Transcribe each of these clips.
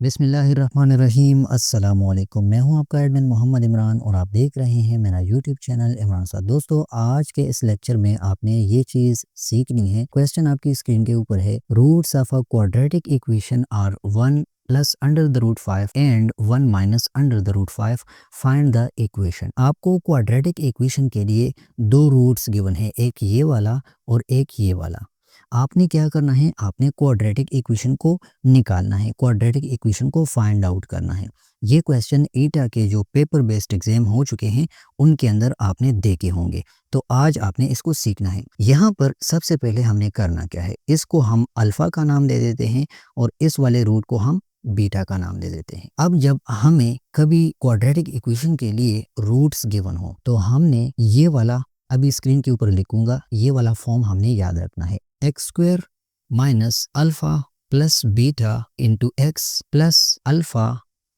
बिस्मिल्लाहिर्रहमानिर्रहीम। अस्सलामुअलैकुम। मैं हूं आपका एडमिन मोहम्मद इमरान और आप देख रहे हैं मेरा यूट्यूब चैनल इमरान साद। दोस्तों, आज के इस लेक्चर में आपने ये चीज़ सीखनी है। क्वेश्चन आपकी स्क्रीन के ऊपर है, roots of a quadratic equation are 1 plus under the root 5 and 1 minus under the root 5, find the equation. आपको क्वाड्रेटिक इक्वेशन के लिए दो रूट्स गिवन है, एक ये वाला और एक ये वाला। आपने क्या करना है, आपने क्वाड्रेटिक इक्वेशन को निकालना है, क्वाड्रेटिक इक्वेशन को फाइंड आउट करना है। ये क्वेश्चन ईटा के जो पेपर बेस्ड एग्जाम हो चुके हैं उनके अंदर आपने देखे होंगे, तो आज आपने इसको सीखना है। यहाँ पर सबसे पहले हमने करना क्या है, इसको हम अल्फा का नाम दे देते हैं और इस वाले रूट को हम बीटा का नाम दे देते हैं। अब जब हमें कभी क्वाड्रेटिक इक्वेशन के लिए रूट्स गिवन हो तो हमने ये वाला, अभी स्क्रीन के ऊपर लिखूंगा, ये वाला फॉर्म हमने याद रखना है। X square minus alpha plus beta into x plus alpha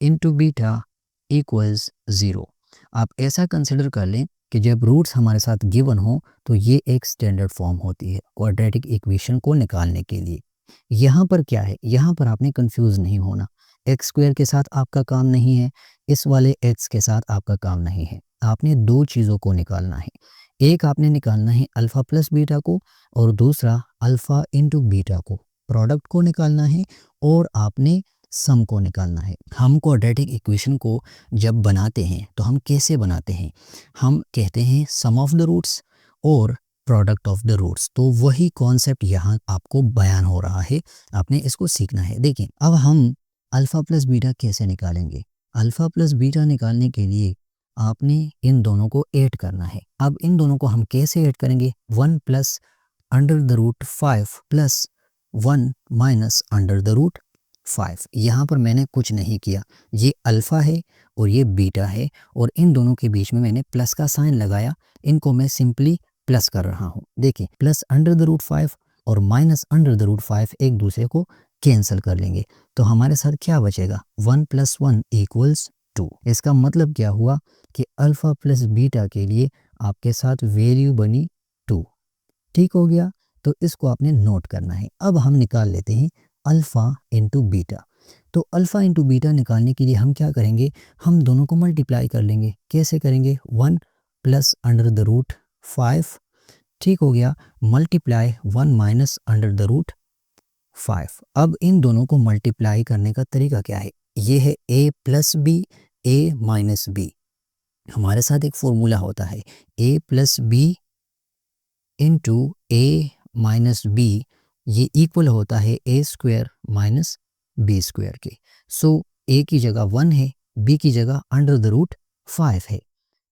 into beta equals 0। आप ऐसा कंसिडर कर लें कि जब रूट्स हमारे साथ गिवन हो तो ये एक स्टैंडर्ड फॉर्म होती है क्वाड्रेटिक इक्वेशन को निकालने के लिए। यहाँ पर क्या है, यहाँ पर आपने कंफ्यूज नहीं होना। एक्स स्क्वायर के साथ आपका काम नहीं है, इस वाले एक्स के साथ आपका काम नहीं है। आपने दो चीज़ों को निकालना है, एक आपने निकालना है अल्फा प्लस बीटा को और दूसरा अल्फा इंटू बीटा को। प्रोडक्ट को निकालना है और आपने सम को निकालना है। हम क्वाड्रेटिक इक्वेशन को जब बनाते हैं तो हम कैसे बनाते हैं, हम कहते हैं सम ऑफ द रूट्स और प्रोडक्ट ऑफ द रूट्स। तो वही कॉन्सेप्ट यहाँ आपको बयान हो रहा है, आपने इसको सीखना है। देखिए, अब हम अल्फा प्लस बीटा कैसे निकालेंगे। अल्फा प्लस बीटा निकालने के लिए आपने इन दोनों को ऐड करना है। अब इन दोनों को हम कैसे ऐड करेंगे, 1 plus under the root 5 plus 1 minus under the root 5। यहाँ पर मैंने कुछ नहीं किया, ये अल्फ़ा है और ये बीटा है और इन दोनों के बीच में मैंने प्लस का साइन लगाया, इनको मैं सिंपली प्लस कर रहा हूँ। देखिए, प्लस अंडर द रूट 5 और माइनस अंडर द रूट 5 एक दूसरे को कैंसिल कर लेंगे तो हमारे साथ क्या बचेगा, 1 प्लस 1 इक्वल्स 2। इसका मतलब क्या हुआ कि अल्फ़ा प्लस बीटा के लिए आपके साथ वैल्यू बनी 2। ठीक हो गया, तो इसको आपने नोट करना है। अब हम निकाल लेते हैं अल्फ़ा इंटू बीटा। तो अल्फ़ा इंटू बीटा निकालने के लिए हम क्या करेंगे, हम दोनों को मल्टीप्लाई कर लेंगे। कैसे करेंगे, 1 प्लस अंडर द रूट 5, ठीक हो गया, multiply 1 minus under the root 5। अब इन दोनों को मल्टीप्लाई करने का तरीका क्या है, ये है a plus B, a minus B. हमारे साथ एक फॉर्मूला होता है a plus B into A minus B, ये इक्वल होता है A square minus B square के। सो ए की जगह 1 है, बी की जगह अंडर द रूट 5 है।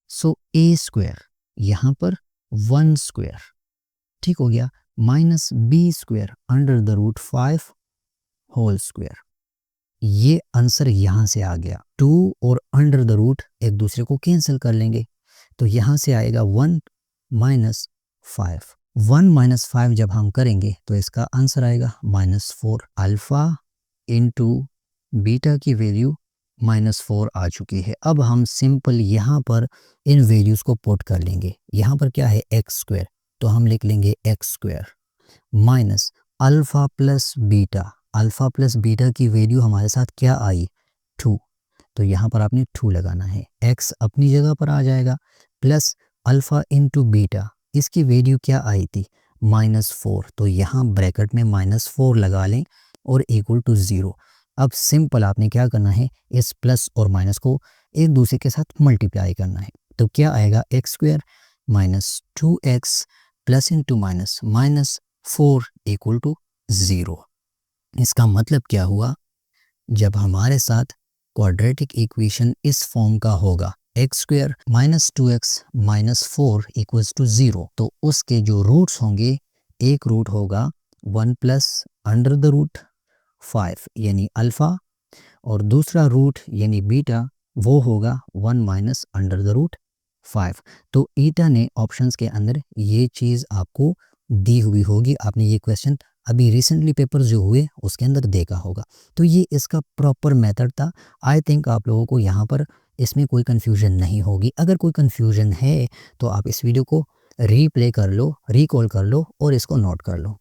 सो ए स्क्वायर यहाँ पर 1 स्क्वायर, ठीक हो गया, minus B square under the root 5 whole square. ये आंसर यहाँ से आ गया। 2 और अंडर द रूट एक दूसरे को कैंसिल कर लेंगे तो यहाँ से आएगा 1 माइनस 5। 1 माइनस 5 जब हम करेंगे तो इसका आंसर आएगा -4। अल्फ़ा इंटू बीटा की वैल्यू -4 आ चुकी है। अब हम सिंपल यहाँ पर इन वैल्यूज़ को पुट कर लेंगे। यहाँ पर क्या है, एक्स स्क्वायर, तो हम लिख लेंगे x square minus alpha plus beta. Alpha plus beta की वैल्यू हमारे साथ क्या आई, 2, तो यहाँ पर आपने 2 लगाना है। एक्स अपनी जगह पर आ जाएगा प्लस अल्फ़ा इंटू बीटा, इसकी वैल्यू क्या आई थी, -4, तो यहाँ ब्रैकेट में -4 लगा लें और इक्वल टू 0। अब सिंपल आपने क्या करना है, इस प्लस और माइनस को एक दूसरे के साथ मल्टीप्लाई करना है। तो क्या आएगा, X square minus 2x plus into minus -4 equal to 0। इसका मतलब क्या हुआ, जब हमारे साथ क्वाड्रेटिक इक्वेशन इस फॉर्म का होगा, X square minus 2x minus 4 equals to 0, तो उसके जो रूट्स होंगे, एक रूट होगा 1 प्लस अंडर द रूट 5 यानी अल्फ़ा और दूसरा रूट यानी बीटा वो होगा 1 माइनस अंडर द रूट 5। तो ईटा ने ऑप्शंस के अंदर ये चीज़ आपको दी हुई होगी। आपने ये क्वेश्चन अभी रिसेंटली पेपर जो हुए उसके अंदर देखा होगा। तो ये इसका प्रॉपर मेथड था। आई थिंक आप लोगों को यहाँ पर इसमें कोई कन्फ्यूजन नहीं होगी। अगर कोई कन्फ्यूजन है तो आप इस वीडियो को रीप्ले कर लो, रिकॉल कर लो और इसको नोट कर लो।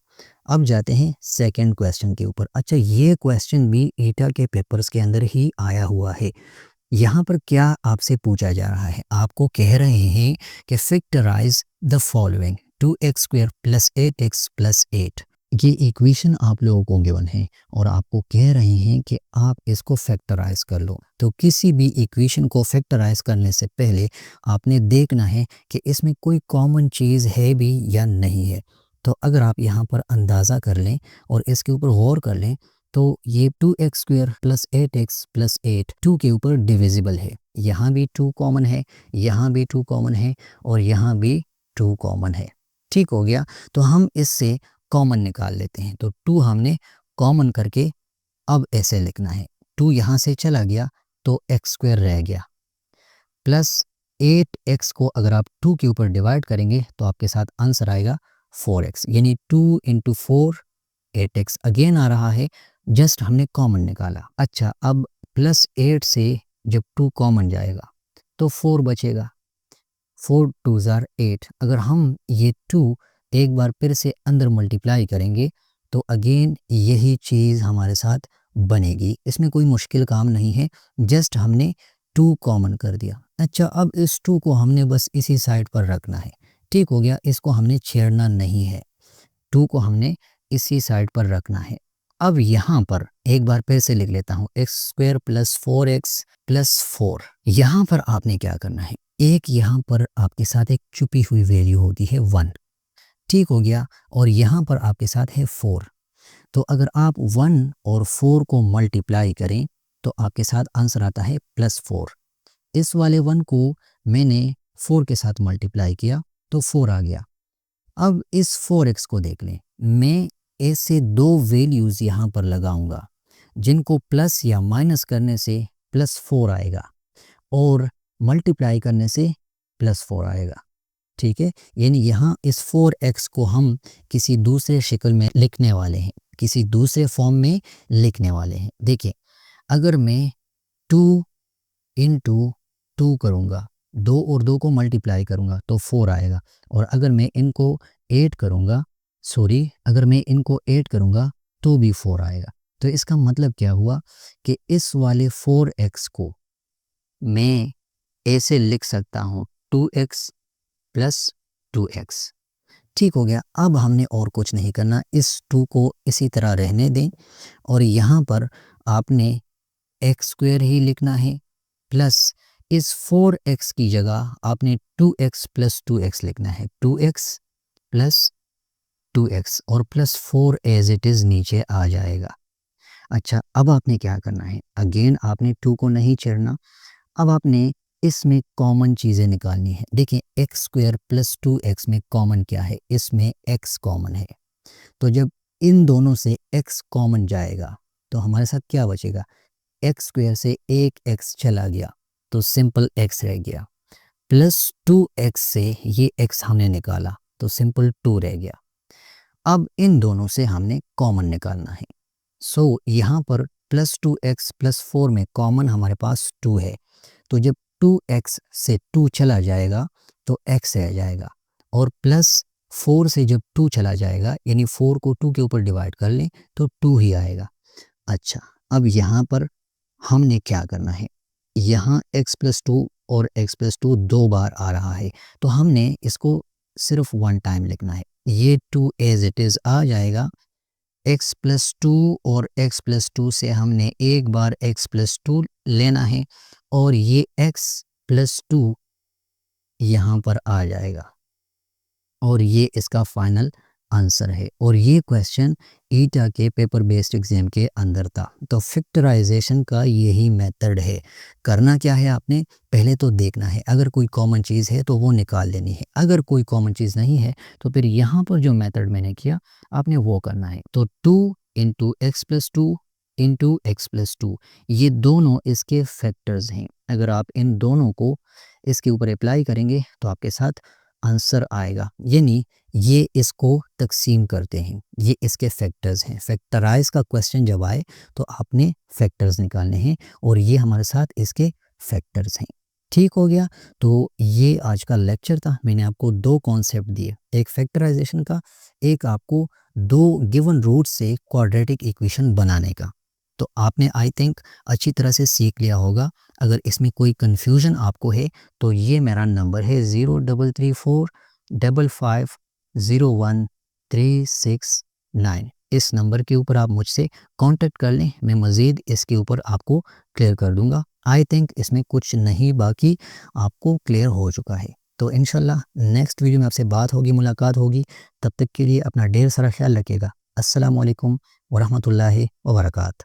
अब जाते हैं सेकंड क्वेश्चन के ऊपर। अच्छा, ये क्वेश्चन भी ईटा के पेपर्स के अंदर ही आया हुआ है। यहाँ पर क्या आपसे पूछा जा रहा है, आपको कह रहे हैं कि factorise the following 2x² + 8x + 8। ये इक्वेशन आप लोगों को गिवन है और आपको कह रहे हैं कि आप इसको फैक्टराइज कर लो। तो किसी भी इक्वेशन को फैक्टराइज करने से पहले आपने देखना है कि इसमें कोई कॉमन चीज़ है भी या नहीं है। तो अगर आप यहाँ पर अंदाज़ा कर लें और इसके ऊपर गौर कर लें तो ये 2x² + 8x + 8 2 के ऊपर डिविजिबल है। यहाँ भी 2 कॉमन है, यहाँ भी 2 कॉमन है और यहाँ भी 2 कॉमन है। ठीक हो गया। तो हम इससे कॉमन निकाल लेते हैं। तो 2 हमने कॉमन करके अब ऐसे लिखना है, 2 यहाँ से चला गया तो x² रह गया प्लस 8x को अगर आप 2 के ऊपर डिवाइड करेंगे तो आपके साथ आंसर आएगा 4x, यानी 2 × 4 8x अगेन आ रहा है, जस्ट हमने कॉमन निकाला। अच्छा, अब +8 से जब 2 कॉमन जाएगा तो 4 बचेगा, 4 2 ज़ार 8। अगर हम ये 2 एक बार फिर से अंदर मल्टीप्लाई करेंगे तो अगेन यही चीज़ हमारे साथ बनेगी। इसमें कोई मुश्किल काम नहीं है, जस्ट हमने 2 कॉमन कर दिया। अच्छा, अब इस 2 को हमने बस इसी साइड पर रखना है। ठीक हो गया, इसको हमने छेड़ना नहीं है, 2 को हमने इसी साइड पर रखना है। अब यहाँ पर एक बार फिर से लिख लेता हूँ, x² + 4x + 4। यहाँ पर आपने क्या करना है, एक यहाँ पर आपके साथ एक छुपी हुई वैल्यू होती है 1। ठीक हो गया, और यहाँ पर आपके साथ है 4। तो अगर आप 1 और 4 को मल्टीप्लाई करें तो आपके साथ आंसर आता है +4। इस वाले 1 को मैंने 4 के साथ मल्टीप्लाई किया तो 4 आ गया। अब इस 4x को देख लें, मैं ऐसे 2 वैल्यूज़ यहाँ पर लगाऊंगा जिनको प्लस या माइनस करने से +4 आएगा और मल्टीप्लाई करने से +4 आएगा। ठीक है, यानी यहाँ इस 4x को हम किसी दूसरे शक्ल में लिखने वाले हैं, किसी दूसरे फॉर्म में लिखने वाले हैं। देखिए, अगर मैं 2 × 2 करूँगा, 2 और 2 को मल्टीप्लाई करूँगा तो 4 आएगा, और अगर मैं इनको 8 करूँगा, अगर मैं इनको 8 करूँगा तो भी 4 आएगा। तो इसका मतलब क्या हुआ कि इस वाले 4x को मैं ऐसे लिख सकता हूँ 2x + 2x। ठीक हो गया। अब हमने और कुछ नहीं करना, इस 2 को इसी तरह रहने दें और यहाँ पर आपने x² ही लिखना है, प्लस इस 4x की जगह आपने 2x + 2x लिखना है, 2x + 2x और +4 एज इट इज़ नीचे आ जाएगा। अच्छा, अब आपने क्या करना है, अगेन आपने 2 को नहीं छेड़ना, अब आपने इसमें कॉमन चीज़ें निकालनी है। देखिए, x² + 2x में कॉमन क्या है, इसमें x कॉमन है। तो जब इन दोनों से x कॉमन जाएगा तो हमारे साथ क्या बचेगा, x² से एक x चला गया तो सिंपल x रह गया, प्लस 2x से ये x हमने निकाला तो सिंपल 2 रह गया। अब इन दोनों से हमने कॉमन निकालना है। यहाँ पर +2x + 4 में कॉमन हमारे पास 2 है, तो जब 2x से 2 चला जाएगा तो x रह जाएगा, और +4 से जब 2 चला जाएगा, यानी 4 को 2 के ऊपर डिवाइड कर लें तो 2 ही आएगा। अच्छा, अब यहाँ पर हमने क्या करना है, यहाँ x + 2 और x + 2 2 बार आ रहा है, तो हमने इसको सिर्फ 1 टाइम लिखना है। ये 2 एज इट इज़ आ जाएगा, x + 2 और x + 2 से हमने एक बार x + 2 लेना है और ये x + 2 यहाँ पर आ जाएगा और ये इसका फाइनल आंसर है। और ये क्वेश्चन ईटा के पेपर बेस्ड एग्जाम के अंदर था। तो फैक्टराइजेशन का यही मेथड है। करना क्या है, आपने पहले तो देखना है, अगर कोई कॉमन चीज़ है तो वो निकाल लेनी है, अगर कोई कॉमन चीज़ नहीं है तो फिर यहाँ पर जो मेथड मैंने किया आपने वो करना है। तो 2 × x + 2 × x + 2 ये दोनों इसके फैक्टर्स हैं। अगर आप इन दोनों को इसके ऊपर अप्लाई करेंगे तो आपके साथ आंसर आएगा, यानी ये इसको तकसीम करते हैं, ये इसके फैक्टर्स हैं। फैक्टराइज का क्वेश्चन जब आए तो आपने फैक्टर्स निकालने हैं और ये हमारे साथ इसके फैक्टर्स हैं। ठीक हो गया। तो ये आज का लेक्चर था, मैंने आपको 2 कॉन्सेप्ट दिए, एक फैक्टराइजेशन का, एक आपको दो गिवन रूट से क्वाड्रेटिक इक्वेशन बनाने का। तो आपने आई थिंक अच्छी तरह से सीख लिया होगा। अगर इसमें कोई कन्फ्यूजन आपको है तो ये मेरा नंबर है 03455501 369। इस नंबर के ऊपर आप मुझसे कांटेक्ट कर लें, मैं मज़ीद इसके ऊपर आपको क्लियर कर दूंगा। आई थिंक इसमें कुछ नहीं बाकी आपको क्लियर हो चुका है। तो इंशाल्लाह नेक्स्ट वीडियो में आपसे बात होगी, मुलाकात होगी। तब तक के लिए अपना ढेर सारा ख्याल रखिएगा। अस्सलामु अलैकुम वरहमतुल्लाहि वबरकात।